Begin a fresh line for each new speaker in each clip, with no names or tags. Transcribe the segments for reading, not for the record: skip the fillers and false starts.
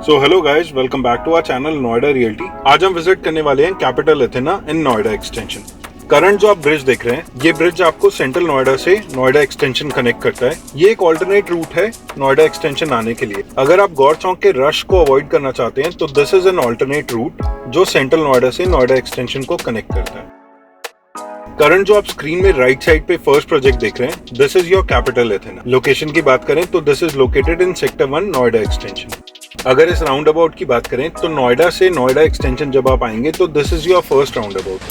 So hello guys, welcome back to our channel Noida realty. आज हम visit करने वाले हैं capital Athena in Noida extension. Current जो आप ब्रिज देख रहे हैं, ये ब्रिज आपको सेंट्रल नोएडा से नोएडा एक्सटेंशन कनेक्ट करता है। ये एक ऑल्टरनेट रूट है नोएडा एक्सटेंशन आने के लिए। अगर आप गौर चौक के रश को अवॉइड करना चाहते हैं तो this is an alternate route जो सेंट्रल नोएडा से नोएडा एक्सटेंशन को कनेक्ट करता है। करंट जो आप स्क्रीन में राइट साइड पे फर्स्ट प्रोजेक्ट देख रहे हैं, this is your capital Athena. Location की बात करें तो this is located in sector 1 Noida extension. अगर इस राउंड अबाउट की बात करें तो नोएडा से नोएडा एक्सटेंशन जब आप आएंगे तो this is your first roundabout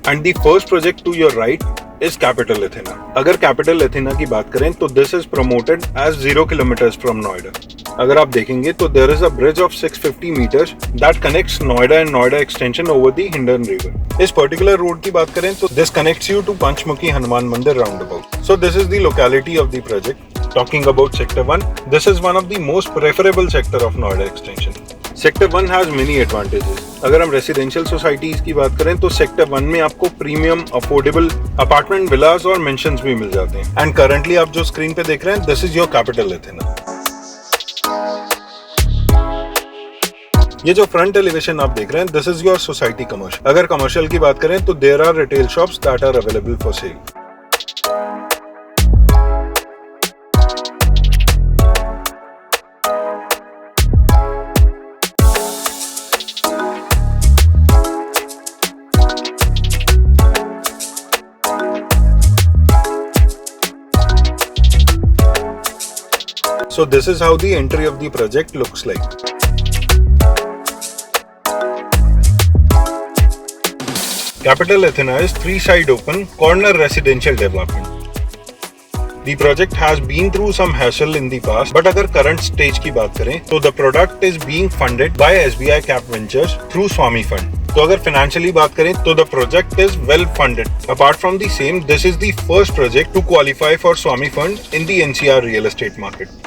and the first project to your right is capital Athena. अगर कैपिटल एथेना की बात करें तो this is promoted as 0 kilometres from Noida. अगर आप देखेंगे तो there is a bridge of 650 metres that connects Noida and Noida extension over the Hindon river. इस पर्टिकुलर रोड की बात करें तो this connects you to Panchmukhi Hanuman मंदिर round about. So this is the locality of the project. Talking about Sector 1, this is one of the most preferable sector of Noida Extension. Sector 1 has many advantages. अगर हम residential societies की बात करें तो sector 1 में आपको premium affordable apartment विलास और mentions भी मिल जाते हैं। एंड करंटली आप जो स्क्रीन पे देख रहे हैं, this is your capital Athena. ये जो फ्रंट एलिवेशन आप देख रहे हैं, this is your society commercial. अगर कमर्शियल की बात करें तो there are retail shops that are available for sale. So this is how the entry of the project looks like. Capital Athena is 3-side open corner residential development. The project has been through some hassle in the past, but अगर current stage की बात करें तो the product is being funded by SBI Cap Ventures through Swami Fund. तो अगर financially बात करें तो the project is well funded. Apart from the same, this is the first project to qualify for Swami Fund in the NCR real estate market.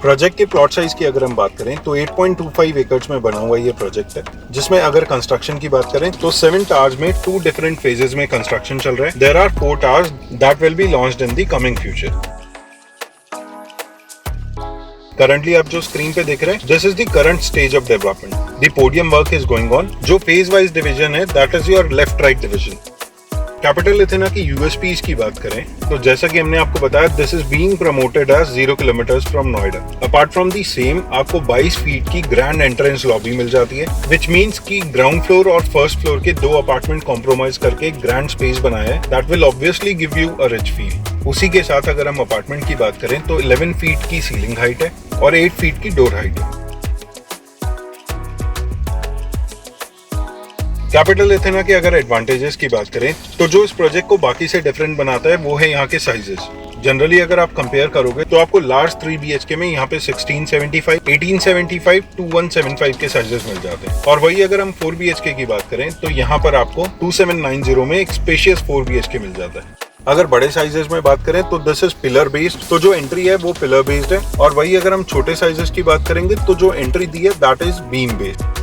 Project के plot size की अगर हम बात करें तो 8.25 एकर्स में बना हुआ ये प्रोजेक्ट है, जिसमें अगर कंस्ट्रक्शन की बात करें तो 7 टावर्स में 2 डिफरेंट फेजेस में कंस्ट्रक्शन चल रहा है। There are 4 towers that will be launched in the coming future. Currently आप जो स्क्रीन पे देख रहे हैं, this is the current stage of development. The podium work is going on. जो फेज वाइज डिवीजन है, that is your left right division. Capital Athena की USPs की बात करें तो जैसा कि हमने आपको बताया, this is being promoted as 0 kilometres from Noida. Apart from the same आपको 22 फीट की ग्रैंड एंट्रेंस लॉबी मिल जाती है, विच मीन्स कि ग्राउंड फ्लोर और फर्स्ट फ्लोर के 2 अपार्टमेंट कॉम्प्रोमाइज करके एक ग्रैंड स्पेस बनाया है that will obviously give you a rich feel. उसी के साथ अगर हम अपार्टमेंट की बात करें तो 11 फीट की सीलिंग हाइट है और 8 फीट की डोर हाइट है। कैपिटल एथेना के अगर एडवांटेजेस की बात करें तो जो इस प्रोजेक्ट को बाकी से डिफरेंट बनाता है वो है यहाँ के साइजेस। जनरली अगर आप कंपेयर करोगे तो आपको लार्ज 3 BHK में यहाँ पे 1675, 1875 to 175 के साइजेस मिल जाते हैं। और वही अगर हम 4 BHK की बात करें तो यहाँ पर आपको 2790 में एक स्पेशियस 4 BHK मिल जाता है। अगर बड़े साइजेस में बात करें तो दिस इज पिलर बेस्ड, तो जो एंट्री है वो पिलर बेस्ड है। और वही अगर हम छोटे साइजेस की बात करेंगे तो जो एंट्री दी है that is beam based.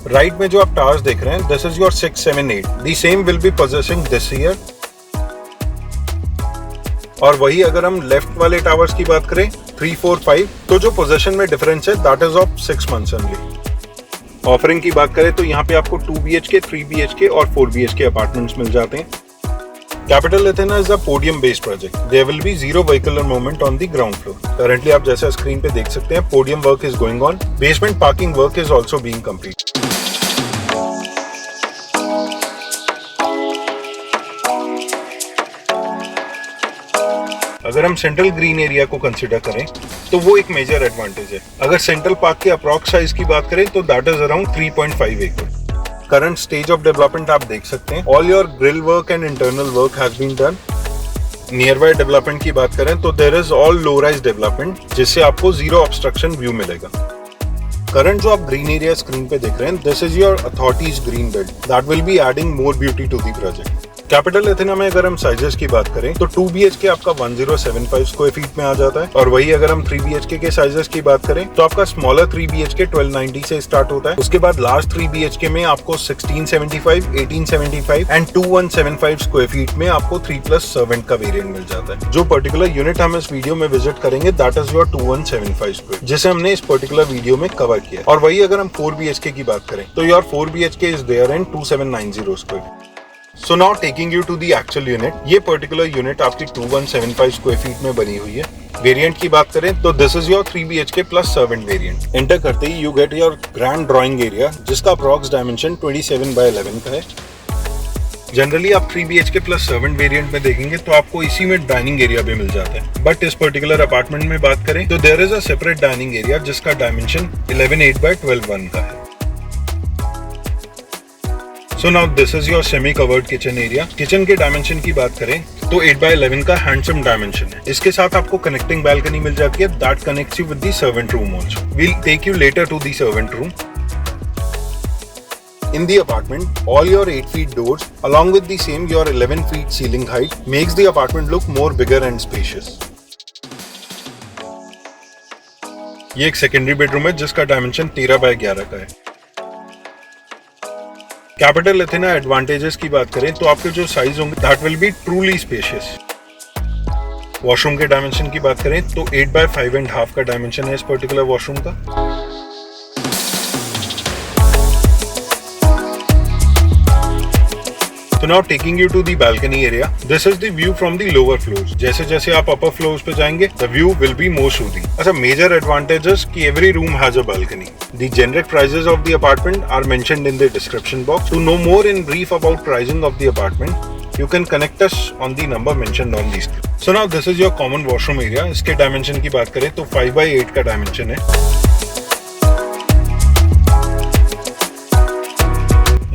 Right में जो आप टावर्स देख रहे हैं, this is your 6, 7, 8। The same will be possessing this year. और वही अगर हम लेफ्ट वाले टावर्स की बात करें 3, 4, 5, तो जो पोजेशन में डिफरेंस है that is of 6 months only. Offering की बात करें तो यहाँ पे आपको 2 BHK, 3 BHK और 4 BHK अपार्टमेंट्स मिल जाते हैं। Capital Athena is a podium based project. There will be 0 vehicular movement on the ground floor. Currently आप जैसा स्क्रीन पे देख सकते हैं, podium work is going on. Basement parking work is also being complete. अगर हम सेंट्रल ग्रीन एरिया को consider करें तो वो एक मेजर एडवांटेज है। अगर सेंट्रल पार्क के अप्रॉक्स साइज की बात करें तो दैट इज अराउंड 3.5 एकड़। करंट स्टेज ऑफ डेवलपमेंट आप देख सकते हैं। All your grill work and internal work has been done. Nearby development की बात करें तो there is all low rise development, जिससे आपको 0 ऑब्स्ट्रक्शन व्यू मिलेगा। करंट जो आप ग्रीन एरिया स्क्रीन पे देख रहे हैं, this is your authorities green belt that will be adding more beauty to the project. Capital Athena में अगर हम साइजेस की बात करें तो 2 BHK आपका 1075 स्क्वायर फीट में आ जाता है, और वही अगर हम 3 BHK के साइजेस की बात करें तो आपका स्मॉलर 3 BHK 1290 से स्टार्ट होता है। उसके बाद लास्ट 3 BHK में आपको 1675, 1875 एंड 2175 स्क्वायर फीट में आपको 3+ सर्वेंट का वेरिएंट मिल जाता है। जो पर्टिकुलर यूनिट हम इस वीडियो में विजिट करेंगे दैट इज योर 2175 स्क्वायर, जिसे हमने इस पर्टिकुलर वीडियो में कवर किया। और वही अगर हम 4 BHK की बात करें तो your 4 BHK is there in 2790 square. So now taking you to the actual unit, ये पर्टिकुलर यूनिट आपकी 2175 स्क्वायर फीट में बनी हुई है। वेरिएंट की बात करें तो this is your 3 BHK plus servant variant. Enter करते ही you get your grand drawing area, जिसका अप्रॉक्स डायमेंशन 27x11 का है। जनरली आप 3 BHK प्लस सर्वेंट वेरिएंट में देखेंगे तो आपको इसी में डाइनिंग एरिया भी मिल जाता है, बट इस पर्टिकुलर अपार्टमेंट में बात करें तो there is a separate dining area जिसका डायमेंशन 11:8x12:1 का है। So now this is your semi covered kitchen area. Kitchen के डायमेंशन की बात करें तो 8x11 का हैंडसम डायमेंशन है। इसके साथ आपको कनेक्टिंग बालकनी मिल जाती है that connects you with the servant room also. We'll take you later to the servant room. In the apartment, all your 8 feet doors along with the same your 11 feet ceiling height makes the apartment look more bigger and spacious. ये एक secondary bedroom है जिसका dimension 13x11 का है। Capital Athena advantages की बात करें तो आपके जो साइज होंगे that will B truly spacious. Washroom के डायमेंशन की बात करें तो 8x5.5 का डायमेंशन है इस पर्टिकुलर वॉशरूम का। तो now taking you to the balcony area, this is the view from the lower floors. जैसे जैसे आप अपर फ्लोर्स पे जाएंगे the view will be more soothing. अच्छा, मेजर एडवांटेजेस कि every room has a balcony. The generic prices of the apartment are mentioned in the description box. To know more in brief about pricing of the apartment you can connect us on the number mentioned on the screen. So now this is your common washroom area. इसके dimension की बात करें तो 5x8 का dimension है।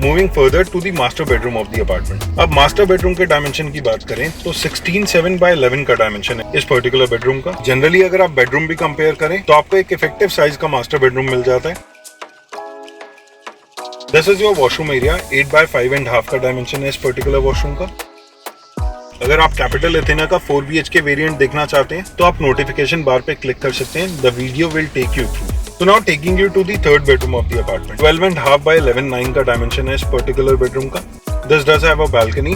Moving further to the master bedroom of the apartment. अब master bedroom के dimension की बात करें तो 16:7x11 का डायमेंशन है इस पर्टिकुलर बेडरूम का। जनरली अगर आप बेडरूम भी कंपेयर करें तो आपको एक इफेक्टिव साइज का मास्टर बेडरूम मिल जाता है। This is your washroom area. 8x5.5 का डायमेंशन है इस पर्टिकुलर वॉशरूम का। अगर आप कैपिटल एथेना का 4 BHK वेरिएंट देखना चाहते हैं तो आप नोटिफिकेशन बार पे क्लिक कर सकते हैं। The video will take you through. So now taking you to the third bedroom of the apartment. 12.5x11:9 का डायमेंशन है इस पर्टिकुलर बेडरूम का। This does have a balcony.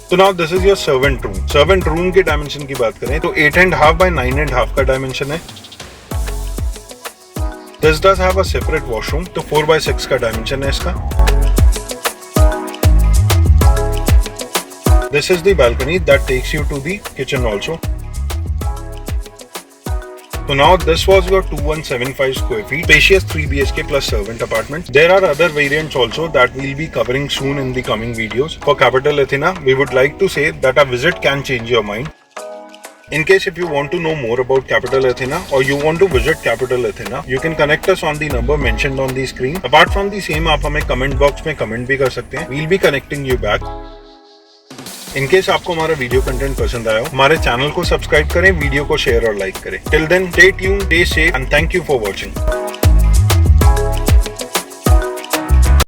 So now this is your servant room. Servant room के dimension की बात करें तो 8.5x9.5 का डायमेंशन है। This does have a separate washroom, तो 4x6 का डायमेंशन है इसका। This is the balcony that takes you to the kitchen also. So now this was your 2175 square feet spacious 3 BHK plus servant apartment. There are other variants also that we'll be covering soon in the coming videos. For Capital Athena, we would like to say that a visit can change your mind. In case if you want to know more about Capital Athena or you want to visit Capital Athena, you can connect us on the number mentioned on the screen. Apart from the same, आप हमें comment box में comment भी कर सकते हैं. We'll be connecting you back. In case आपको हमारा video content पसंद आया हो, हमारे चैनल को सब्सक्राइब करें, वीडियो को शेयर और लाइक करें। Till then, stay tuned, stay safe and thank you for watching.